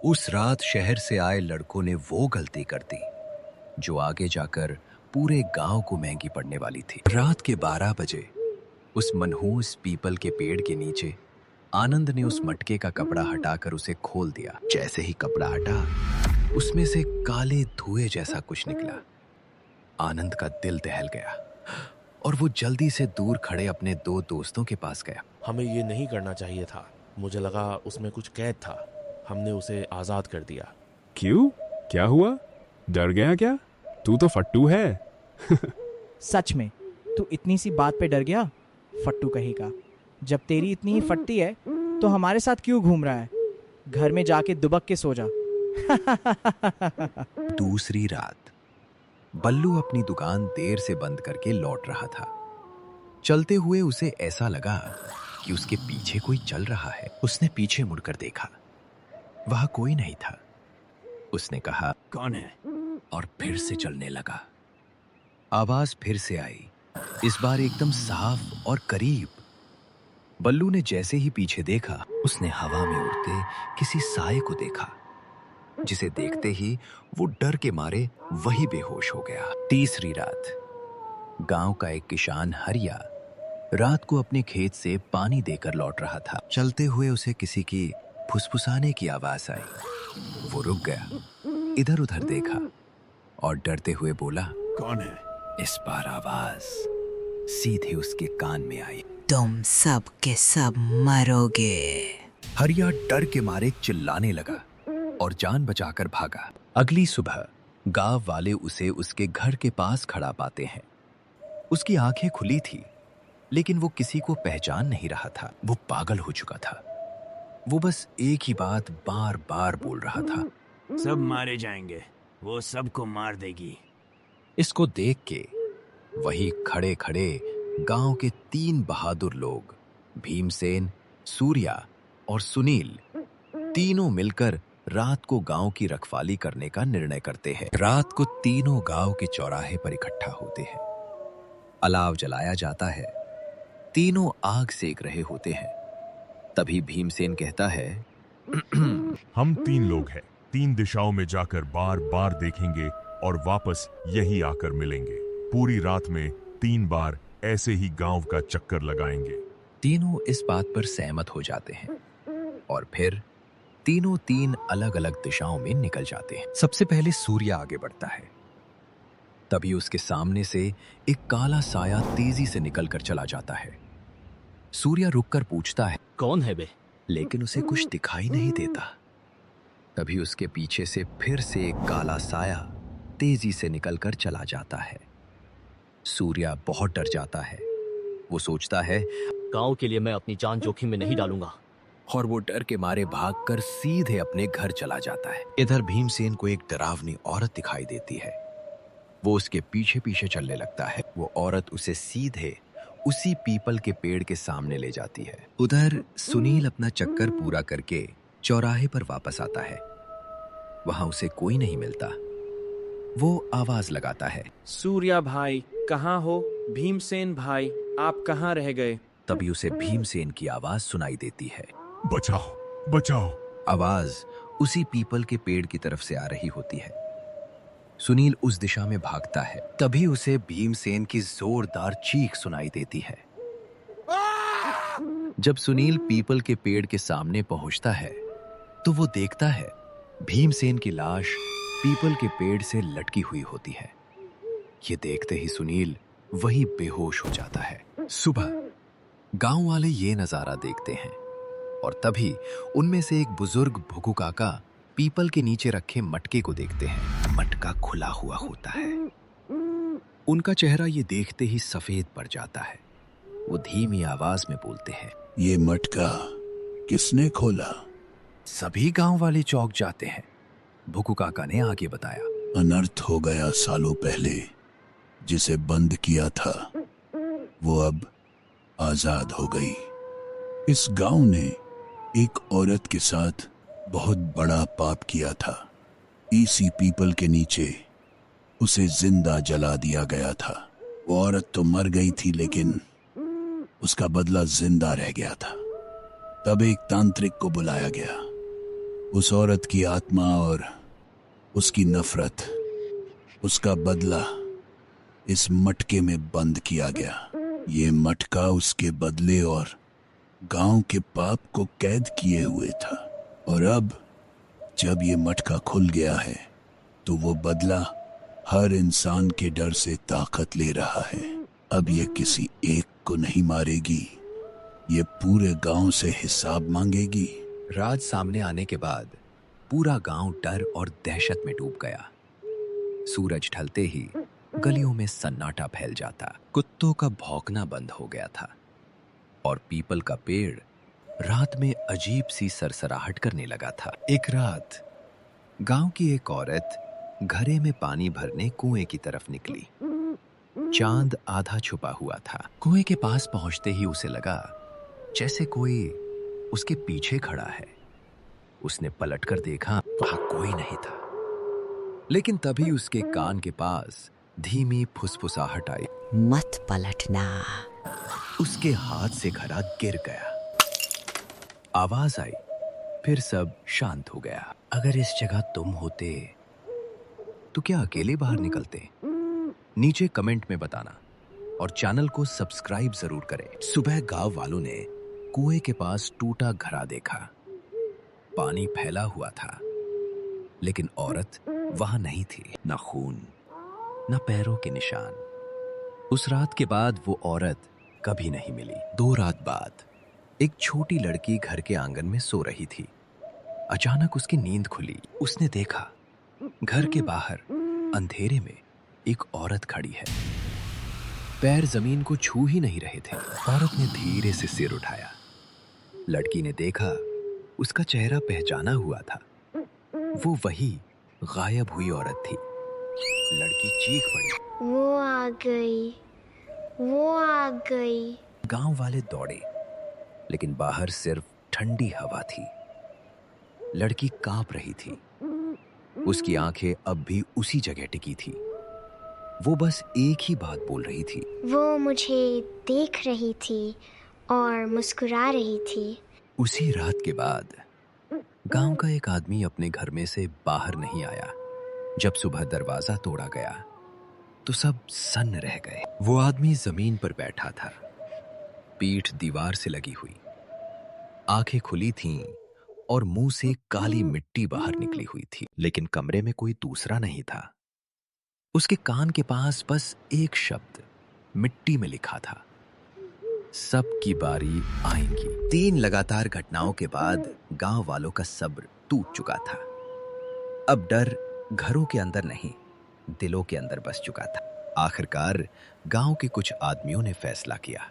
उस रात शहर से आए लड़कों ने वो गलती कर दी जो आगे जाकर पूरे गांव को महंगी पड़ने वाली थी। रात के 12 बजे उस मनहूस पीपल के पेड़ के नीचे आनंद ने उस मटके का कपड़ा हटाकर उसे खोल दिया। जैसे ही कपड़ा हटा, उसमें से काले धुएं जैसा कुछ निकला। आनंद का दिल दहल गया और वो जल्दी से दूर खड़े अपने दो दोस्तों के पास गया। हमें ये नहीं करना चाहिए था। मुझे लगा उसमें कुछ कैद था। हमने उसे आजाद कर दिया। क्यों? क्या हुआ? डर गया क्या? तू तो फट्टू है। सच में तू इतनी सी बात पे डर गया? फट्टू कहेगा। जब तेरी इतनी ही फटती है तो हमारे साथ क्यों घूम रहा है? घर में जाके दुबक के सो जा। दूसरी रात बल्लू अपनी दुकान देर से बंद करके लौट रहा था। चलते हुए उसे ऐसा लगा कि उसके पीछे कोई चल रहा है। उसने पीछे मुड़कर देखा, वहां कोई नहीं था। उसने कहा, कौन है? और फिर से चलने लगा। आवाज फिर से आई, इस बार एकदम साफ और करीब। बल्लू ने जैसे ही पीछे देखा, उसने हवा में उड़ते किसी साए को देखा, जिसे देखते ही वो डर के मारे वही बेहोश हो गया। तीसरी रात गांव का एक किसान हरिया रात को अपने खेत से पानी देकर लौट रहा था। चलते हुए उसे किसी की फुसफुसाने की आवाज आई। वो रुक गया, इधर उधर देखा और डरते हुए बोला, कौन है? इस बार आवाज सीधे उसके कान में आई, तुम सब के सब मरोगे। हरिया डर के मारे चिल्लाने लगा और जान बचाकर भागा। अगली सुबह गांव वाले उसे उसके घर के पास खड़ा पाते हैं। उसकी आंखें खुली थी, लेकिन वो किसी को पहचान नहीं रहा था। वो पागल हो चुका था। वो बस एक ही बात बार बार बोल रहा था, सब मारे जाएंगे, वो सबको मार देगी। इसको देख के वही खड़े खड़े गांव के 3 बहादुर लोग, भीमसेन, सूर्या और सुनील, तीनों मिलकर रात को गांव की रखवाली करने का निर्णय करते हैं। रात को तीनों गांव के चौराहे पर इकट्ठा होते हैं। अलाव जलाया जाता है। तीनों आग सेक रहे होते हैं। तभी भीमसेन कहता है, हम 3 लोग हैं, 3 दिशाओं में जाकर बार बार देखेंगे और वापस यही आकर मिलेंगे। पूरी रात में 3 बार ऐसे ही गांव का चक्कर लगाएंगे। तीनों इस बात पर सहमत हो जाते हैं और फिर तीनों 3 अलग अलग दिशाओं में निकल जाते हैं। सबसे पहले सूर्य आगे बढ़ता है। तभी उसके सामने से एक काला साया तेजी से निकलकर चला जाता है। सूर्य रुककर पूछता है, कौन है बे? लेकिन उसे कुछ दिखाई नहीं देता। तभी उसके पीछे से फिर से एक काला साया तेजी से निकलकर चला जाता है। सूर्य बहुत डर जाता है। वो सोचता है, गांव के लिए मैं अपनी जान जोखिम में नहीं डालूंगा। और वो डर के मारे भागकर सीधे अपने घर चला जाता है। इधर भीमसेन को एक डरावनी औरत दिखाई देती है। वो उसके पीछे पीछे चलने लगता है। वो औरत उसे सीधे उसी पीपल के पेड़ के सामने ले जाती है। उधर सुनील अपना चक्कर पूरा करके चौराहे पर वापस आता है। वहां उसे कोई नहीं मिलता। वो आवाज लगाता है, सूर्या भाई कहाँ हो? भीमसेन भाई आप कहाँ रह गए? तभी उसे भीमसेन की आवाज सुनाई देती है, बचाओ बचाओ। आवाज उसी पीपल के पेड़ की तरफ से आ रही होती है। सुनील उस दिशा में भागता है। तभी उसे भीमसेन की जोरदार चीख सुनाई देती है। जब सुनील पीपल के पेड़ के सामने पहुंचता है तो वो देखता है भीमसेन की लाश पीपल के पेड़ से लटकी हुई होती है। ये देखते ही सुनील वही बेहोश हो जाता है। सुबह गांव वाले ये नजारा देखते हैं और तभी उनमें से एक बुजुर्ग भुगु काका पीपल के नीचे रखे मटके को देखते हैं। मटका खुला हुआ होता है। उनका चेहरा ये देखते ही सफेद पड़ जाता है। वो धीमी आवाज में बोलते हैं, ये मटका किसने खोला? सभी गांव वाले चौंक जाते हैं। भुगु काका ने आगे बताया, अनर्थ हो गया सालों पहले। जिसे बंद किया था वो अब आजाद हो गई। इस गांव ने एक औरत के साथ बहुत बड़ा पाप किया था। इसी पीपल के नीचे उसे जिंदा जला दिया गया था। वो औरत तो मर गई थी, लेकिन उसका बदला जिंदा रह गया था। तब एक तांत्रिक को बुलाया गया। उस औरत की आत्मा और उसकी नफरत, उसका बदला इस मटके में बंद किया गया। ये मटका उसके बदले और गांव के पाप को कैद किए हुए था। और अब जब ये मटका खुल गया है तो वो बदला हर इंसान के डर से ताकत ले रहा है। अब ये किसी एक को नहीं मारेगी, ये पूरे गांव से हिसाब मांगेगी। राज सामने आने के बाद पूरा गांव डर और दहशत में डूब गया। सूरज ढलते ही गलियों में सन्नाटा फैल जाता, कुत्तों का भौंकना बंद हो गया था और पीपल का पेड़ रात में अजीब सी सरसराहट करने लगा था। एक रात गांव की एक औरत घड़े में पानी भरने कुएं की तरफ निकली। चांद आधा छुपा हुआ था। कुएं के पास पहुंचते ही उसे लगा जैसे कोई उसके पीछे खड़ा है। उसने पलटकर देखा, वहां कोई नहीं था। लेकिन तभी उसके कान के पास धीमी फुसफुसाहट आई। मत पलटना। उसके हाथ से घड़ा गिर गया। आवाज आई, फिर सब शांत हो गया। अगर इस जगह तुम होते तो क्या अकेले बाहर निकलते? नीचे कमेंट में बताना और चैनल को सब्सक्राइब जरूर करें। सुबह गांव वालों ने कुएं के पास टूटा घड़ा देखा। पानी फैला हुआ था, लेकिन औरत वहां नहीं थी। न खून, न पैरों के निशान। उस रात के बाद वो औरत कभी नहीं मिली। 2 रात बाद एक छोटी लड़की घर के आंगन में सो रही थी। अचानक उसकी नींद खुली। उसने देखा घर के बाहर अंधेरे में एक औरत खड़ी है। पैर जमीन को छू ही नहीं रहे थे। औरत ने धीरे से सिर उठाया। लड़की ने देखा, उसका चेहरा पहचाना हुआ था। वो वही गायब हुई औरत थी। लड़की चीख पड़ी, वो आ गई, वो आ गई। गांव वाले दौड़े, लेकिन बाहर सिर्फ ठंडी हवा थी। लड़की कांप रही थी। उसकी आंखें अब भी उसी जगह टिकी थी। वो बस एक ही बात बोल रही थी, वो मुझे देख रही थी और मुस्कुरा रही थी। उसी रात के बाद गांव का एक आदमी अपने घर में से बाहर नहीं आया। जब सुबह दरवाजा तोड़ा गया तो सब सन्न रह गए। वो आदमी जमीन पर बैठा था, पीठ दीवार से लगी हुई, आंखें खुली थीं और मुंह से काली मिट्टी बाहर निकली हुई थी। लेकिन कमरे में कोई दूसरा नहीं था। उसके कान के पास बस एक शब्द मिट्टी में लिखा था, सबकी बारी आएगी। 3 लगातार घटनाओं के बाद गांव वालों का सब्र टूट चुका था। अब डर घरों के अंदर नहीं, दिलों के अंदर बस चुका था। आखिरकार गांव के कुछ आदमियों ने फैसला किया,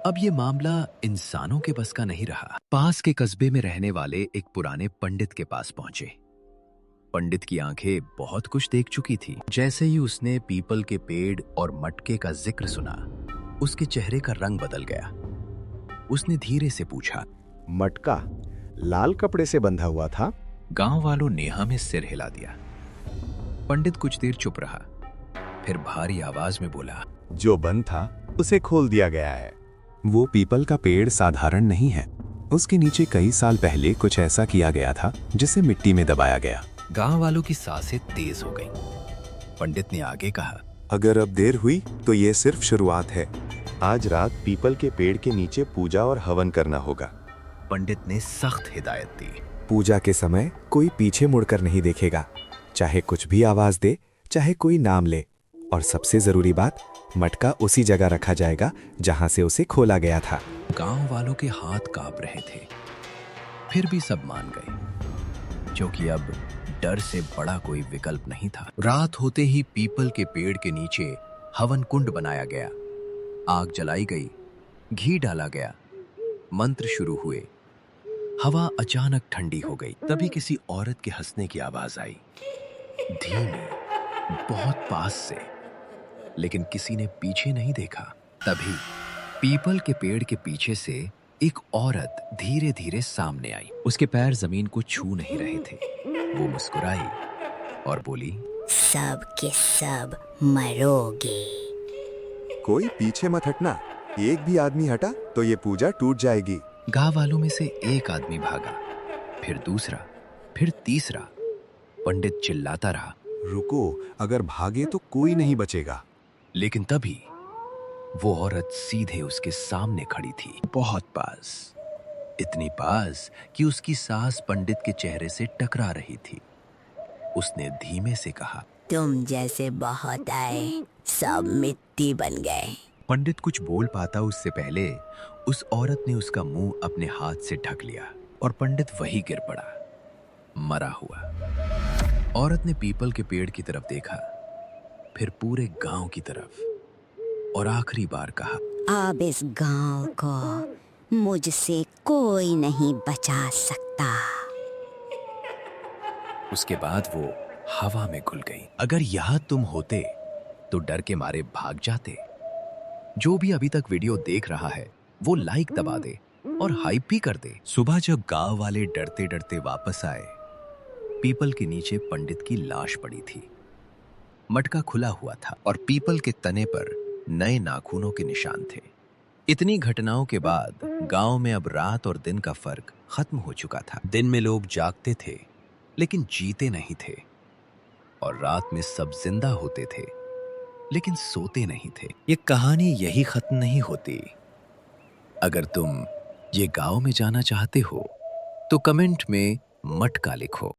अब ये मामला इंसानों के बस का नहीं रहा। पास के कस्बे में रहने वाले एक पुराने पंडित के पास पहुंचे। पंडित की आंखें बहुत कुछ देख चुकी थी। जैसे ही उसने पीपल के पेड़ और मटके का जिक्र सुना, उसके चेहरे का रंग बदल गया। उसने धीरे से पूछा, मटका लाल कपड़े से बंधा हुआ था? गांव वालों ने हमें सिर हिला दिया। पंडित कुछ देर चुप रहा, फिर भारी आवाज में बोला, जो बंद था उसे खोल दिया गया है। वो पीपल का पेड़ साधारण नहीं है। उसके नीचे कई साल पहले कुछ ऐसा किया गया था जिसे मिट्टी में दबाया गया। गांव वालों की सांसें तेज हो गईं। पंडित ने आगे कहा, अगर अब देर हुई तो ये सिर्फ शुरुआत है। आज रात पीपल के पेड़ के नीचे पूजा और हवन करना होगा। पंडित ने सख्त हिदायत दी। पूजा के समय कोई पीछे मुड़कर नहीं देखेगा, चाहे कुछ भी आवाज दे, चाहे कोई नाम ले। और सबसे जरूरी बात, मटका उसी जगह रखा जाएगा जहां से उसे खोला गया था। गांव वालों के हाथ कांप रहे थे, फिर भी सब मान गए, क्योंकि अब डर से बड़ा कोई विकल्प नहीं था। रात होते ही पीपल के पेड़ के नीचे हवन कुंड बनाया गया। आग जलाई गई, घी डाला गया, मंत्र शुरू हुए। हवा अचानक ठंडी हो गई। तभी किसी औरत के हंसने की आवाज आई, धीमी, बहुत पास से, लेकिन किसी ने पीछे नहीं देखा। तभी पीपल के पेड़ के पीछे से एक औरत धीरे धीरे सामने आई। उसके पैर जमीन को छू नहीं रहे थे। वो मुस्कुराई और बोली, सब के सब मरोगे। कोई पीछे मत हटना, एक भी आदमी हटा तो ये पूजा टूट जाएगी। गांव वालों में से एक आदमी भागा, फिर दूसरा, फिर तीसरा। पंडित चिल्लाता रहा, रुको, अगर भागे तो कोई नहीं बचेगा। लेकिन तभी वो औरत सीधे उसके सामने खड़ी थी, बहुत पास, इतनी पास कि उसकी सांस पंडित के चेहरे से टकरा रही थी। उसने धीमे से कहा, तुम जैसे बहुत आए, सब मिट्टी बन गए। पंडित कुछ बोल पाता उससे पहले उस औरत ने उसका मुंह अपने हाथ से ढक लिया और पंडित वही गिर पड़ा, मरा हुआ। औरत ने पीपल के पेड़ की तरफ देखा, फिर पूरे गांव की तरफ, और आखिरी बार कहा, अब इस गांव को मुझसे कोई नहीं बचा सकता। उसके बाद वो हवा में घुल गई। अगर यहां तुम होते तो डर के मारे भाग जाते। जो भी अभी तक वीडियो देख रहा है वो लाइक दबा दे और हाइप भी कर दे। सुबह जब गांव वाले डरते डरते वापस आए, पीपल के नीचे पंडित की लाश पड़ी थी। मटका खुला हुआ था और पीपल के तने पर नए नाखूनों के निशान थे। इतनी घटनाओं के बाद गांव में अब रात और दिन का फर्क खत्म हो चुका था। दिन में लोग जागते थे लेकिन जीते नहीं थे, और रात में सब जिंदा होते थे लेकिन सोते नहीं थे। ये कहानी यही खत्म नहीं होती। अगर तुम ये गांव में जाना चाहते हो तो कमेंट में मटका लिखो।